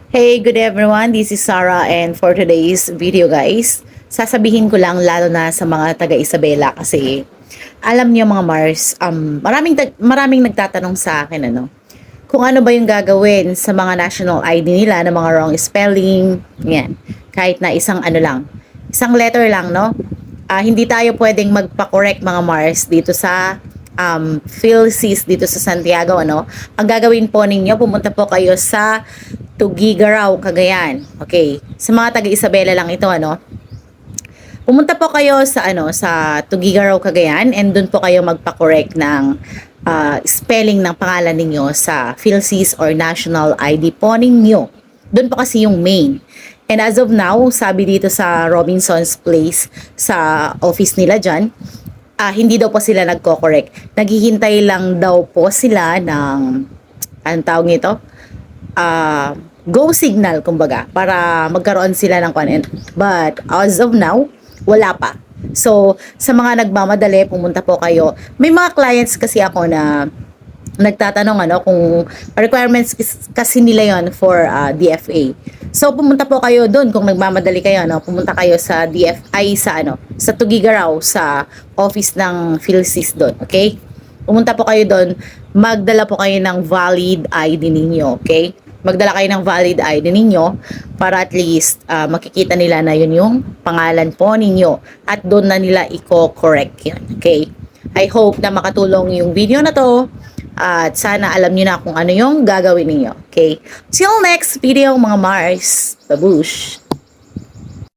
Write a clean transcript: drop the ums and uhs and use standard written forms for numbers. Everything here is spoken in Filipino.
Hey, good everyone. This is Sarah and for today's video guys, sasabihin ko lang lalo na sa mga taga Isabela kasi alam niyo mga Mars, maraming nagtatanong sa akin kung ano ba yung gagawin sa mga national ID nila na mga wrong spelling, yan. Kahit na isang letter lang, no? Hindi tayo pwedeng magpa-correct mga Mars dito sa PhilSys dito sa Santiago, ano? Ang gagawin po ninyo, pumunta po kayo sa Tugigaraw, Cagayan. Okay. Sa mga taga Isabela lang ito, ano? Pumunta po kayo sa sa Tugigaraw, Cagayan and doon po kayo magpa-correct ng spelling ng pangalan ninyo sa PhilSys or National ID po ninyo. Doon po kasi yung main. And as of now, sabi dito sa Robinson's Place sa office nila dyan, hindi daw po sila nagko-correct. Naghihintay lang daw po sila ng anong tawag nito? Go signal kumbaga para magkaroon sila ng content. But as of now, wala pa. So, sa mga nagmamadali, pumunta po kayo. May mga clients kasi ako na nagtatanong kung requirements kasi nila yon for DFA. So pumunta po kayo doon kung nagmamadali kayo, pumunta kayo sa DFI sa Tugigaraw sa office ng PhilSys doon, okay? Pumunta po kayo doon, magdala po kayo ng valid ID ninyo, okay? Magdala kayo ng valid ID ninyo para at least makikita nila na yun yung pangalan po ninyo at doon na nila i-correct yan, okay? I hope na makatulong yung video na to at sana alam niyo na kung ano yung gagawin niyo, okay? Till next video mga Mars, babush!